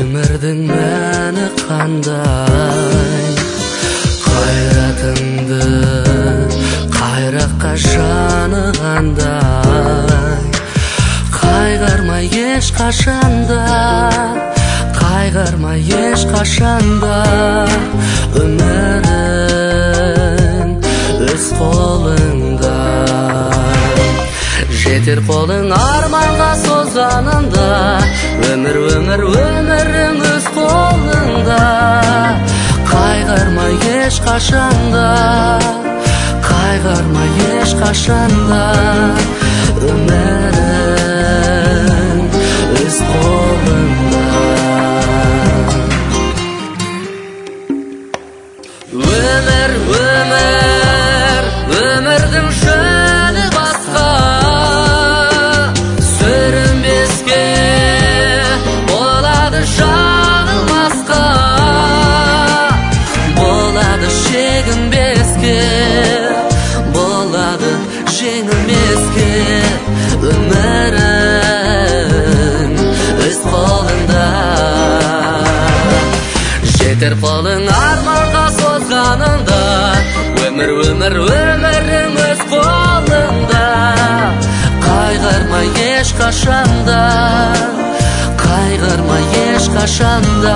Өмірдің мәні қандай, қайратыңды қайраққа жаны қандай. Қайғырмай ешқашанда, қайғырмай ешқашанда. Өмірің өз қолыңда, жетер қолың арманға созғанында. Өмірің өз қолыңда, қайғырмай ешқашанда, қайғырмай ешқашанда. Өмірің өз қолыңда. Өмірдің жөні басқа, сүрінбеске болады жаңылмасқа, болады шегінбеске, болады жеңілмеске. Өмірің өз қолыңда, жетер қолың арманға созғанында. Өмірің өз қолыңда, қайғырмай ешқашанда, қайғырмай ешқашанда.